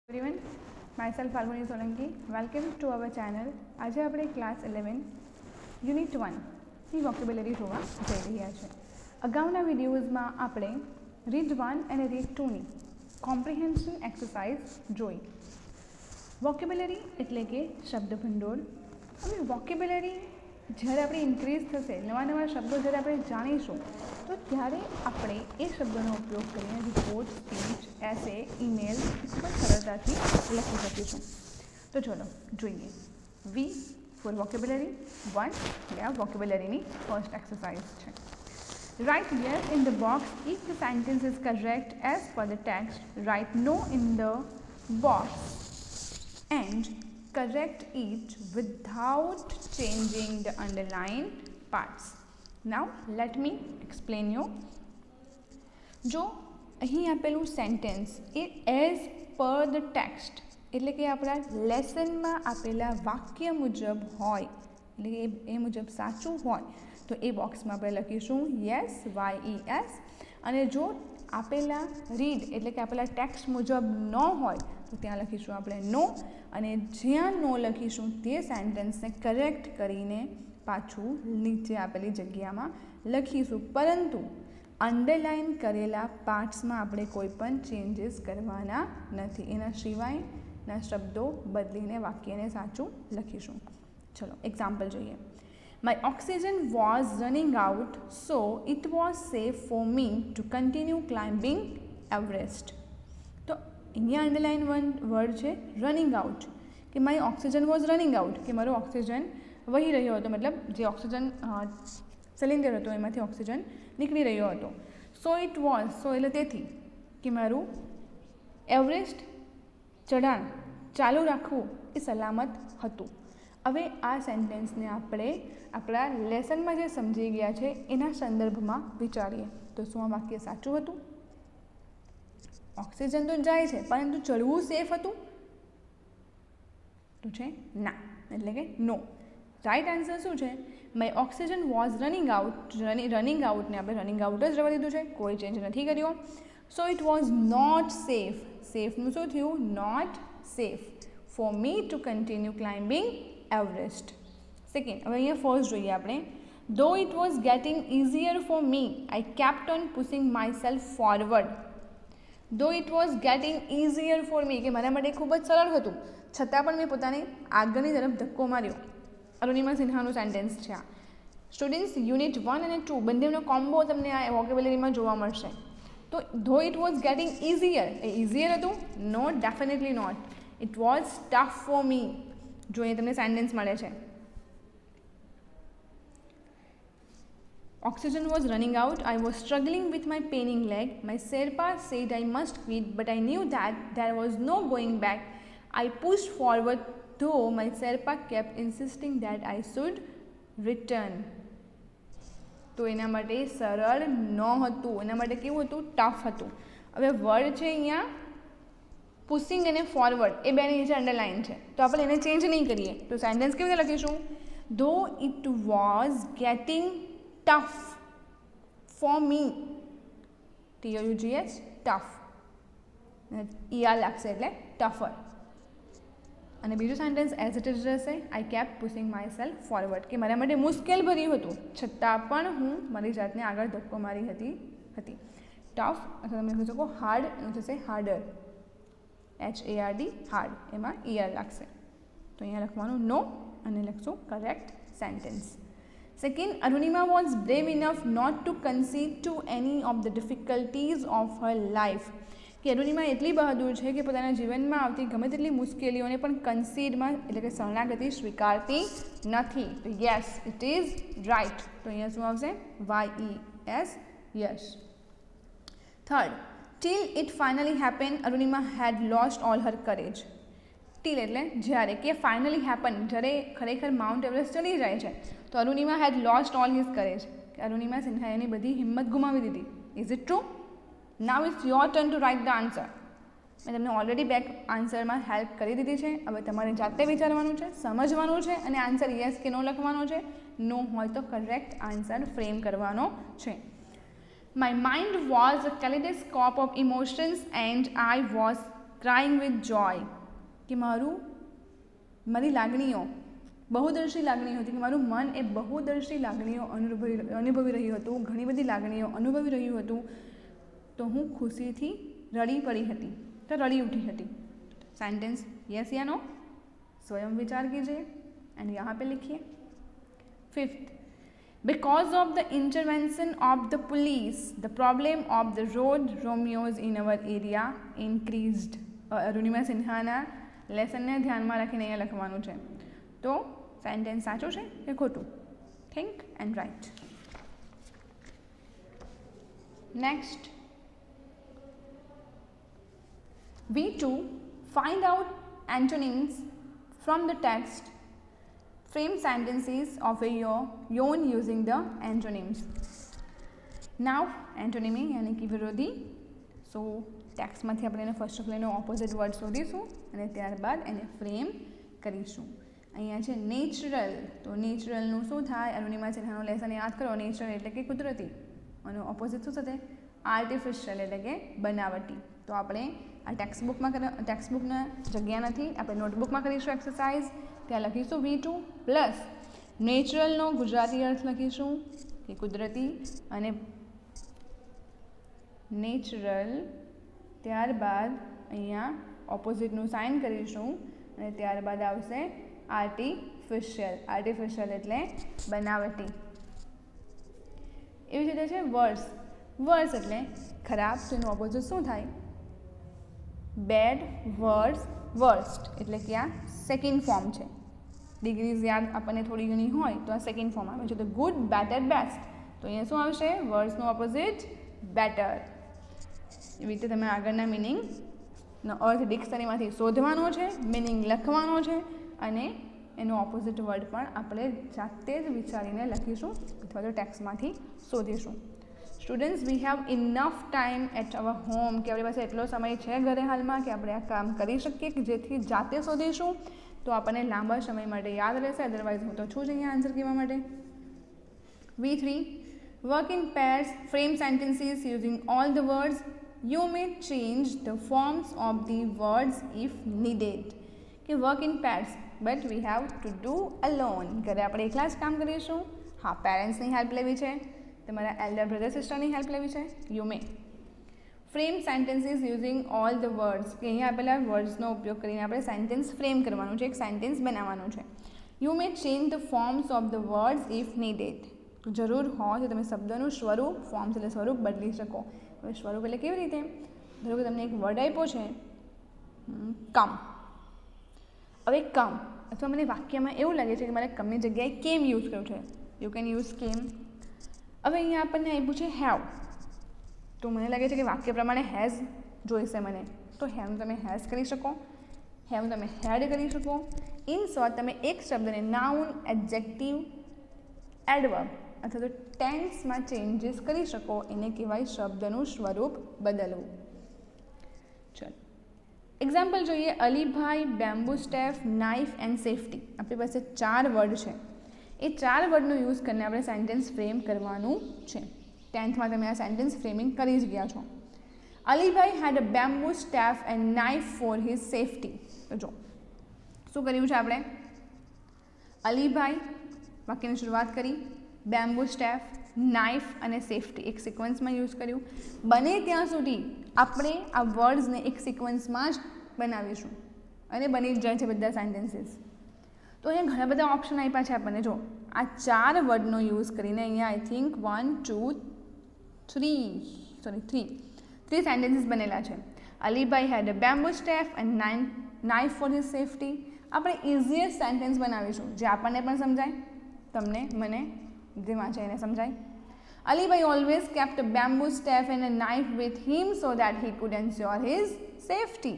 Everyone, myself Falguni Solanki, welcome to our channel. आज આપણે class 11 unit 1 ની વોકેબ્યુલરી જોવા જઈ રહ્યા છે। અગાઉના વિડીયોઝમાં આપણે રીડ 1 અને રીડ 2 ની કોમ્પ્રિહેન્શન એક્સરસાઇઝ જોઈ। વોકેબ્યુલરી એટલે કે શબ્દભંડોળ। હવે વોકેબ્યુલરી જ્યારે આપણે ઇન્ક્રીઝ થશે, નવા નવા શબ્દો જ્યારે આપણે જાણીશું, તો ત્યારે આપણે એ શબ્દોનો ઉપયોગ કરીને રિપોર્ટ, સ્પીચ, એસે, ઈમેલ ખૂબ જ સરળતાથી લખી શકીશું। તો ચલો જોઈએ। વી ફોર વોકેબ્યુલરી 1 એટલે આ વોકેબ્યુલરીની ફર્સ્ટ એક્સરસાઇઝ છે। Write yes in the box if the sentence is correct as per the text. Write no in the box and correct it without changing the underlined parts. Now let me explain you. જો અહીં આપેલું sentence A as per the text એટલે કે આપણા લેસનમાં આપેલા વાક્ય મુજબ હોય, એટલે કે એ મુજબ સાચું હોય, તો એ બોક્સમાં આપણે લખીશું યસ, YES। અને જો આપેલા રીડ એટલે કે આપેલા ટેક્સ્ટ મુજબ ન હોય તો ત્યાં લખીશું આપણે નો। અને જ્યાં નો લખીશું તે સેન્ટેન્સને કરેક્ટ કરીને પાછું નીચે આપેલી જગ્યામાં લખીશું, પરંતુ અંડરલાઇન કરેલા પાર્ટ્સમાં આપણે કોઈ પણ ચેન્જીસ કરવાના નથી। એના સિવાયના શબ્દો બદલીને વાક્યને સાચું લખીશું। ચલો એક્ઝામ્પલ જોઈએ। My oxygen was running out, so it was safe for me to continue climbing Everest. તો અહીંયા અંડરલાઇન વર્ડ છે રનિંગ આઉટ, કે my oxygen was running out, કે મારો ઓક્સિજન વહી રહ્યો હતો, મતલબ જે ઓક્સિજન સિલિન્ડર હતો એમાંથી ઓક્સિજન નીકળી રહ્યો હતો। સો ઇટ વોઝ, સો એટલે તેથી, કે મારું એવરેસ્ટ ચઢાણ ચાલુ રાખવું એ સલામત હતું। હવે આ સેન્ટેન્સને આપણે આપણા લેસનમાં જે સમજી ગયા છે એના સંદર્ભમાં વિચારીએ તો શું આ વાક્ય સાચું હતું? ઓક્સિજન તો જાય છે પરંતુ ચડવું સેફ હતું? તો છે ના, એટલે કે નો। રાઇટ આન્સર શું છે? My oxygen was running out, running આઉટને આપણે રનિંગ આઉટ જ રહેવા દીધું છે, કોઈ ચેન્જ નથી કર્યો। So it was not safe, સેફનું શું થયું? Not safe for me to continue climbing Everest. Second, હવે અહીંયા ફર્સ્ટ જોઈએ આપણે। Though it was getting easier for me, I kept on pushing myself forward. Though it was getting easier for me, કે મારા માટે ખૂબ જ સરળ હતું, છતાં પણ મેં પોતાની આગળની તરફ ધક્કો માર્યો। અરુણિમા સિન્હાનું સેન્ટેન્સ છે આ। સ્ટુડન્ટ્સ, યુનિટ 1 અને 2 બંનેનો કોમ્બો તમને આ વોકેબ્યુલરીમાં જોવા મળશે। તો though it was getting easier, એ ઇઝીયર હતું? No, definitely not. It was tough for me, જો અહીંયા તમને સેન્ટેન્સ મળે છે। Oxygen was running out. I was struggling with my paining leg. My Sherpa said I must quit, but I knew that there was no going back. I pushed forward, though my Sherpa kept insisting that I should return. તો એના માટે સરળ ન હતું, એના માટે કેવું હતું? ટફ હતું। હવે વર્ડ છે અહીંયા પુશિંગ અને ફોરવર્ડ, એ બેની નીચે અંડરલાઇન છે, તો આપણે એને ચેન્જ નહીં કરીએ તો સેન્ટેન્સ કેવી રીતે લખીશું? ધો it was gating tough for me, TOUGH, tough, ER લાગશે એટલે tougher। અને બીજું સેન્ટેન્સ એઝ ઇટ ઇઝ રહેશે, I kept pushing myself forward, કે મારા માટે મુશ્કેલ ભર્યું હતું છતાં પણ હું મારી જાતને આગળ ધક્કો મારી હતી। ટફ અથવા તમે લખી શકો હાર્ડ, એનું થશે હાર્ડર, HARD, હાર્ડ, એમાં ER લાગશે। તો અહીંયા લખવાનું નો અને લખશું correct sentence. Second, Arunima was brave enough not to concede to any of the difficulties of her life, કે અરુણિમા એટલી બહાદુર છે કે પોતાના જીવનમાં આવતી ગમે તેટલી મુશ્કેલીઓને પણ કન્સીડમાં એટલે કે શરણાગતિ સ્વીકારતી નથી। તો યસ, ઇટ ઇઝ રાઇટ, તો અહીંયા શું આવશે? YES, yes. Third, till it finally happened, Arunima had lost all her courage. Till એટલે જ્યારે, કે ફાઇનલી હેપન, જ્યારે ખરેખર માઉન્ટ એવરેસ્ટ ચડી જાય છે, તો Arunima had lost all his courage, કે અરુણિમા સિન્હાએ એની બધી હિંમત ગુમાવી દીધી। Is it true? Now it's your turn to write the answer. મેં તમને ઓલરેડી બેક આન્સરમાં હેલ્પ કરી દીધી છે, હવે તમારે જાતે વિચારવાનું છે, સમજવાનું છે અને આન્સર યસ કે નો લખવાનો છે। નો હોય તો કરેક્ટ આન્સર ફ્રેમ કરવાનો છે। My mind was a kaleidoscope of emotions and I was crying with જોય, કે મારી લાગણીઓ બહુદર્શી લાગણીઓ હતી, કે મારું મન એ બહુદર્શી લાગણીઓ અનુભવી રહ્યું હતું, ઘણી બધી લાગણીઓ અનુભવી રહ્યું હતું, તો હું ખુશીથી રડી પડી હતી, તો રડી ઉઠી હતી. सेंटेंस यस या नो, स्वयं विचार कीजिए एंड यहाँ पे लिखिए. 5th, because of the intervention of the police, the problem of the road Romeos in our area increased. Arunima સિન્હાના લેસનને ધ્યાનમાં રાખીને અહીંયા લખવાનું છે. તો સેન્ટેન્સ સાચું છે કે ખોટું? Think and write. Next, V2, find out antonyms from the text. Frame sentences of your own using the antonyms. Now, antonymy यानी कि विरोधी. So, ટેક્સ્ટમાંથી આપણે એને ફર્સ્ટ ઓફ એનો ઓપોઝિટ વર્ડ શોધીશું અને ત્યારબાદ એને ફ્રેમ કરીશું. અહીંયા છે નેચરલ, તો નેચરલનું શું થાય? અરુણિમા સિન્હાનો લેસન યાદ કરો. નેચરલ એટલે કે કુદરતી, અને ઓપોઝિટ શું થશે? આર્ટિફિશિયલ એટલે કે બનાવટી. તો આપણે આ ટેક્સ્ટબુકના જગ્યા નથી, આપણે નોટબુકમાં કરીશું એક્સરસાઇઝ. ત્યાં લખીશું V2 પ્લસ નેચરલનો ગુજરાતી અર્થ લખીશું કે કુદરતી, અને નેચરલ, ત્યારબાદ અહીંયા ઓપોઝિટનું સાઇન કરીશું અને ત્યારબાદ આવશે આર્ટિફિશિયલ. આર્ટિફિશિયલ એટલે બનાવટી. એવી રીતે છે વર્સ. વર્સ એટલે ખરાબ, તો એનું ઓપોઝિટ શું થાય? Bad, worse, worst. એટલે કે આ સેકન્ડ ફોર્મ છે. ડિગ્રીઝ યાદ આપણને થોડી ઘણી હોય તો આ સેકન્ડ ફોર્મ આવે છે. તો ગુડ, બેટર, બેસ્ટ. તો અહીંયા શું આવશે? વર્સનું ઓપોઝિટ બેટર. એવી રીતે તમે આગળના મિનિંગનો અર્થ ડિક્શનરીમાંથી શોધવાનો છે, મિનિંગ લખવાનો છે, અને એનો ઓપોઝિટ વર્ડ પણ આપણે જાતે જ વિચારીને લખીશું અથવા તો ટેક્સ્ટમાંથી શોધીશું. Students, we have enough time at our home, કે આપણી પાસે એટલો સમય છે ઘરે હાલમાં કે આપણે આ કામ કરી શકીએ, કે જેથી જાતે શોધીશું તો આપણને લાંબા સમય માટે યાદ રહેશે. અદરવાઇઝ હું તો છું જ અહીંયા આન્સર કહેવા માટે. V3, work in pairs, frame sentences using all the words. You may change the forms of the words if needed. કે work in pairs, but we have to do alone. ઘરે આપણે એકલા જ કામ કરીશું. હા, પેરેન્ટ્સની હેલ્પ લેવી છે, તમારા એલ્ડર બ્રધર સિસ્ટરની હેલ્પ લેવી છે. You may frame sentences using all the words, કે અહીંયા આપેલા વર્ડ્સનો ઉપયોગ કરીને આપણે સેન્ટેન્સ ફ્રેમ કરવાનું છે, એક સેન્ટેન્સ બનાવવાનું છે. You may change the forms of the words if needed. તો જરૂર હોય તો તમે શબ્દનું સ્વરૂપ, ફોર્મ્સ એટલે સ્વરૂપ બદલી શકો. હવે સ્વરૂપ એટલે કેવી રીતે? ધારો કે તમને એક વર્ડ આપ્યો છે કમ. હવે કમ અથવા મને વાક્યમાં એવું લાગે છે કે મારે કમની જગ્યાએ કેમ યુઝ કરવું છે. યુ કેન યુઝ કેમ. હવે અહીંયા આપણને આપ્યું છે હેવ, તો મને લાગે છે કે વાક્ય પ્રમાણે હેઝ જોઈશે મને, તો હેવનું તમે હેઝ કરી શકો, હેવનું તમે હેડ કરી શકો. ઇન શોર્ટ, તમે એક શબ્દને નાઉન, એડજેક્ટિવ, એડવર્બ અથવા તો ટેન્સમાં ચેન્જીસ કરી શકો. એને કહેવાય શબ્દનું સ્વરૂપ બદલવું. ચલો એક્ઝામ્પલ જોઈએ. Alibhai, bamboo Steph, knife and safety. આપણી પાસે 4 વર્ડ છે. એ 4 વર્ડનો યુઝ કરીને આપણે સેન્ટેન્સ ફ્રેમ કરવાનું છે. 10thમાં તમે આ સેન્ટેન્સ ફ્રેમિંગ કરી જ ગયા છો. Alibhai had a bamboo staff and knife for his safety. તો જો શું કર્યું છે આપણે? અલીભાઈ વાક્યની શરૂઆત કરી, બેમ્બુ સ્ટેફ, નાઇફ અને સેફટી એક સિક્વન્સમાં યુઝ કર્યું. બને ત્યાં સુધી આપણે આ વર્ડ્સને એક સિક્વન્સમાં જ બનાવીશું અને બની જ જાય છે બધા સેન્ટેન્સીસ. તો અહીંયા ઘણા બધા ઓપ્શન આપ્યા છે આપણને. જો આ 4 વર્ડનો યુઝ કરીને અહીંયા આઈ થિંક 1 2 3 સેન્ટેન્સીસ બનેલા છે. Alibhai had a bamboo staff and knife for his safety. આપણે ઇઝીએસ્ટ સેન્ટેન્સ બનાવીશું જે આપણને પણ સમજાય, તમને, મને, જે વાંચે એને સમજાય. Alibhai always kept a bamboo staff and a knife with him so that he could ensure his safety.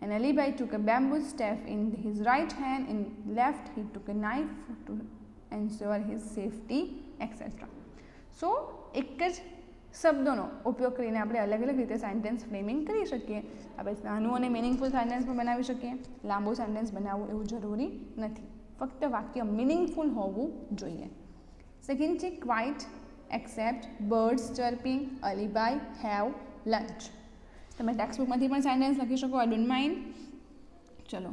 And Alibai took a bamboo staff in his right hand, in left he took a knife to ensure his safety, etc. So, એક જ શબ્દોનો ઉપયોગ કરીને આપણે અલગ અલગ રીતે sentence framing કરી શકીએ. આપણે નાનું અને મિનિંગફુલ સેન્ટેન્સ પણ બનાવી શકીએ. લાંબુ સેન્ટેન્સ બનાવવું એવું જરૂરી નથી, ફક્ત વાક્ય મિનિંગફુલ હોવું જોઈએ. સેકન્ડ છે quiet, except, birds chirping, Alibai, have, lunch. તમે ટેક્સ્ટ બુકમાંથી પણ સેન્ટેન્સ લખી શકો, આઈ ડોન્ટ માઇન્ડ. ચલો,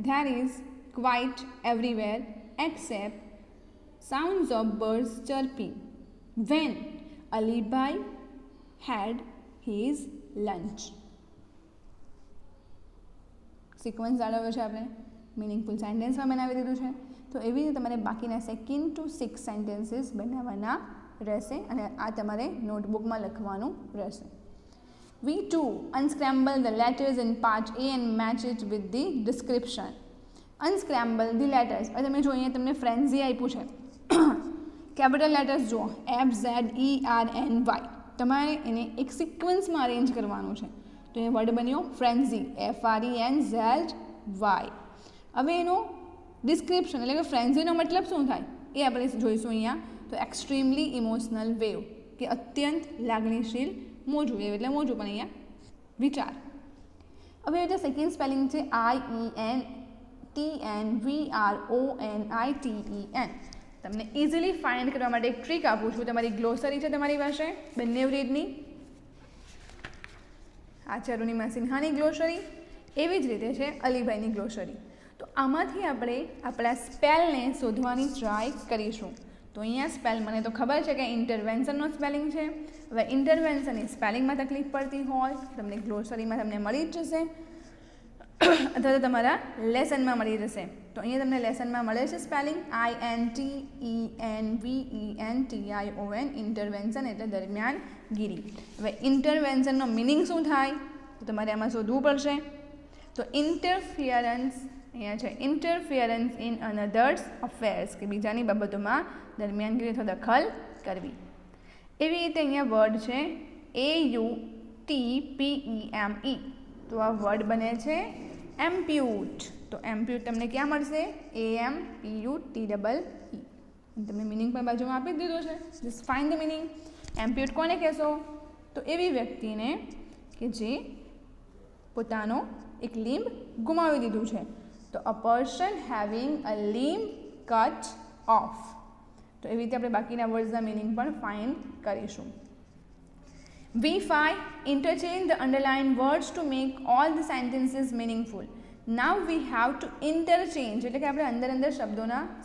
there is quiet everywhere except sounds of birds chirping when Alibai had his lunch. Sequence જાળવ્યો છે આપણે, મિનિંગફુલ સેન્ટેન્સમાં બનાવી દીધું છે. તો એવી રીતે તમારે બાકીના 2 to 6 સેન્ટેન્સીસ બનાવવાના રહેશે અને આ તમારે નોટબુકમાં લખવાનું રહેશે. V2. Unscramble the letters in part A and match it with the description. Unscramble the letters. હવે તમે જો અહીંયા તમને ફ્રેન્ઝી આપ્યું છે, કેપિટલ લેટર્સ જુઓ, FZERNY. તમારે એને એક સિક્વન્સમાં અરેન્જ કરવાનું છે. તો એ વર્ડ બન્યો ફ્રેન્ઝી, FRENZY. હવે એનો ડિસ્ક્રિપ્શન એટલે કે ફ્રેન્ઝીનો મતલબ શું થાય એ આપણે જોઈશું અહીંયા. તો એક્સ્ટ્રીમલી ઇમોશનલ વેવ, કે અત્યંત લાગણીશીલ મોજું. વેવ એટલે મોજું, પણ અહીંયા વિચાર. હવે જે સેકન્ડ સ્પેલિંગ છે IENTNVRONITEN. તમને ઇઝીલી ફાઇન્ડ કરવા માટે એક ટ્રીક આપું છું. તમારી ગ્લોસરી છે તમારી પાસે બંને રીતની, આ છે અરુણિમા સિન્હાની ગ્લોસરી, એવી જ રીતે છે અલીભાઈની ગ્લોસરી. તો આમાંથી આપણે આપણા સ્પેલને શોધવાની ટ્રાય કરીશું. તો અહીંયા સ્પેલ મને તો ખબર છે કે ઇન્ટરવેન્શનનો સ્પેલિંગ છે. હવે ઇન્ટરવેન્શન એ સ્પેલિંગમાં તકલીફ પડતી હોય તમને ગ્લોસરીમાં તમને મળી જ જશે, અથવા તો તમારા લેસનમાં મળી જશે. તો અહીંયા તમને લેસનમાં મળે છે સ્પેલિંગ INTENVENTION. ઇન્ટરવેન્શન એટલે દરમિયાનગીરી. હવે ઇન્ટરવેન્શનનો મિનિંગ શું થાય તો તમારે આમાં શોધવું પડશે. તો ઇન્ટરફિયરન્સ અહીંયા છે, ઇન્ટરફિયરન્સ ઇન અનધર્સ અફેર્સ, કે બીજાની બાબતોમાં દરમિયાનગીરી અથવા દખલ કરવી. એવી રીતે અહીંયા વર્ડ છે AUTPEME. તો આ વર્ડ બને છે એમ્પ્યુટ. તો એમ્પ્યુટ તમને ક્યાં મળશે? AMPUTEE. તમને મિનિંગ પણ બાજુમાં આપી જ દીધો છે. Just find the meaning. Amputee કોને કહેશો? તો એવી વ્યક્તિને કે જે પોતાનો એક લિમ્બ ગુમાવી દીધું છે. તો a person having a limb cut of. તો એવી રીતે આપણે બાકીના વર્ડ્સના મિનિંગ પણ ફાઇન્ડ કરીશું. V5. Interchange the underlined words to make all the sentences meaningful. Now we have to interchange, એટલે કે આપણે અંદર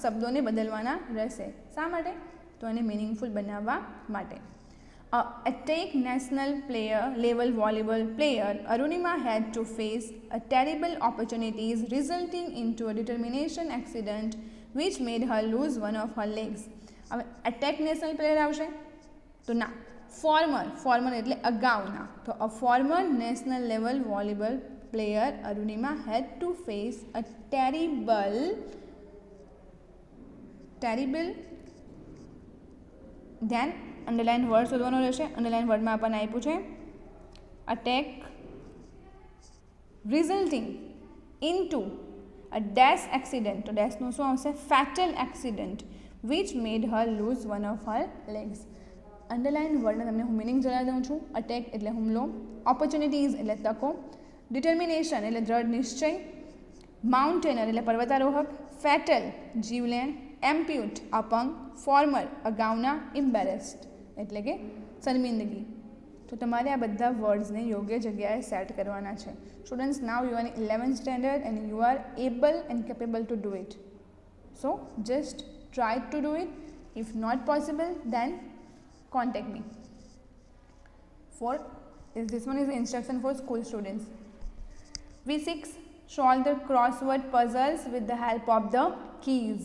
શબ્દોને બદલવાના રહેશે. શા માટે? તો એને મિનિંગફુલ બનાવવા માટે. At national level volleyball player, Arunima had to face a terrible opportunities resulting into a determination accident which made her lose one of her legs. હવે એટેક નેશનલ પ્લેયર આવશે તો ના, ફોર્મર એટલે અગાઉના. તો a former national level volleyball player Arunima had to face a terrible ધ્યાન underline word શોધવાનો રહેશે. અંડરલાઇન વર્ડમાં આપણને આપ્યું છે attack resulting into a dash accident. તો ડેશનું શું આવશે? Fatal accident which made her lose one of her legs. Underline વર્ડને તમને હું મિનિંગ જણાવી દઉં છું. અટેક એટલે હુમલો, ઓપોર્ચ્યુનિટીઝ એટલે તકો, ડિટર્મિનેશન એટલે દ્રઢ નિશ્ચય, માઉન્ટેનર એટલે પર્વતારોહક, ફેટલ જીવલેણ, એમ્પ્યુટ અપંગ, ફોર્મર અગાઉના, ઇમ્બેરેસ્ડ એટલે કે શર્મિંદગી. તો તમારે આ બધા વર્ડ્સને યોગ્ય જગ્યાએ સેટ કરવાના છે. Students, now you are in 11th standard and you are able and capable to do it. So just try to do it. If not possible, then contact me. This one is the instruction for school students. V6. Solve the crossword puzzles with the help of the keys.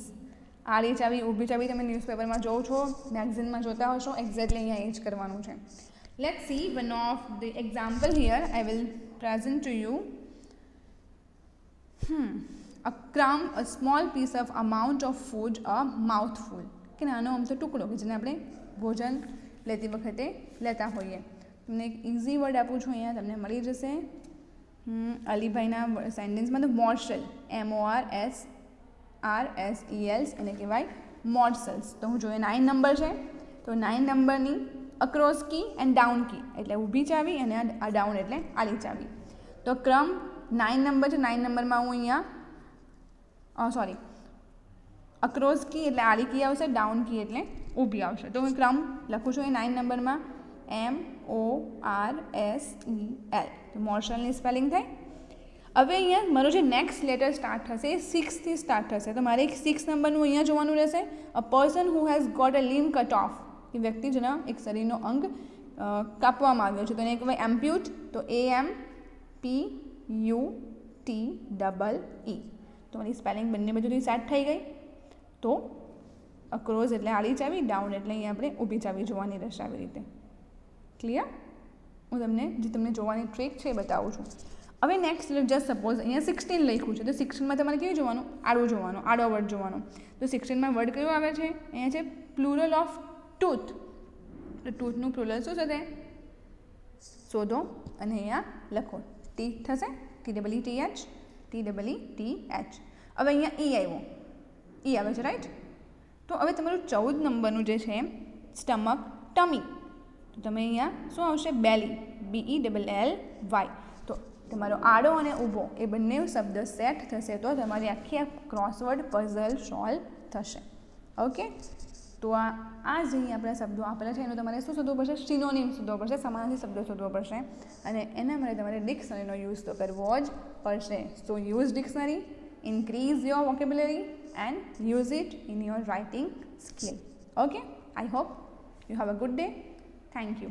આડી ચાવી ઊભી ચાવી તમે ન્યૂઝપેપરમાં જોવો છો, મેગઝીનમાં જોતા હશો, exactly અહીંયા એ જ કરવાનું છે. Let's see one of the example here. I will present to you. A crumb, a small piece of amount of food, a mouthful. કે નાનો આમ તો ટુકડો કે જેને આપણે ભોજન લેતી વખતે લેતા હોઈએ. તમને એક ઇઝી વર્ડ આપું છું અહીંયા, તમને મળી જશે. અલીભાઈના સેન્ટેન્સમાં તો મોર્સલ, MORSRSELS એને કહેવાય મોર્સલ્સ. તો હું જોઈએ 9 નંબર છે, તો 9 નંબરની અક્રોસ કી એન્ડ ડાઉન કી એટલે ઊભી ચાવી અને આ ડાઉન એટલે આડી ચાવી. તો ક્રમ 9 નંબર છે, 9 નંબરમાં હું અહીંયા અક્રોસ કી એટલે આડી કી આવશે, ડાઉન કી એટલે ઊભી આવશે. તો હું ક્રમ લખું છું એ 9 નંબરમાં MORSEL. તો મોર્સેલની સ્પેલિંગ થાય. હવે અહીંયા મારો જે નેક્સ્ટ લેટર સ્ટાર્ટ થશે એ 6 થી સ્ટાર્ટ થશે. તો મારે 6 નંબરનું અહીંયા જોવાનું રહેશે. A person who has got a limb cut off, એ વ્યક્તિ જેના એક શરીરનો અંગ કાપવામાં આવ્યો છે, તો એને કહેવાય એમ્પ્યુટ. તો AMPUTEE. તો મારી સ્પેલિંગ બંને બાજુથી સેટ થઈ ગઈ. તો અક્રોસ એટલે આડી ચાવી, ડાઉન એટલે અહીંયા આપણે ઊભી ચાવી જોવાની રહેશે. આવી રીતે ક્લિયર? હું તમને જોવાની ટ્રીક છે એ બતાવું છું. હવે નેક્સ્ટ જસ્ટ સપોઝ અહીંયા 16 લખ્યું છે, તો 16માં તમારે કેવું જોવાનું? આડું જોવાનું, આડો વર્ડ જોવાનો. તો 16માં વર્ડ કયો આવે છે? અહીંયા છે પ્લુરલ ઓફ ટૂથ. તો ટૂથનું પ્લુરલ શું થશે? શોધો અને અહીંયા લખો. ટી થશે, TEETH. હવે અહીંયા ઈ આવ્યો, ઈ આવે છે, રાઈટ? તો હવે તમારું 14 નંબરનું જે છે સ્ટમક, ટમી. તો તમે અહીંયા શું આવશે? બેલી, BELLY. તો તમારો આડો અને ઊભો એ બંને શબ્દ સેટ થશે તો તમારી આખી ક્રોસવર્ડ પઝલ સોલ્વ થશે. ઓકે, તો આ જે અહીં આપણા શબ્દો આપેલા છે એનો તમારે શું શોધવું પડશે? સિનોનિમ શોધવો પડશે, સમાનાર્થી શબ્દો શોધવો પડશે. અને એના માટે તમારે ડિક્શનરીનો યુઝ તો કરવો જ પડશે. So use dictionary, increase your vocabulary and use it in your writing skill. Okay, I hope you have a good day. Thank you.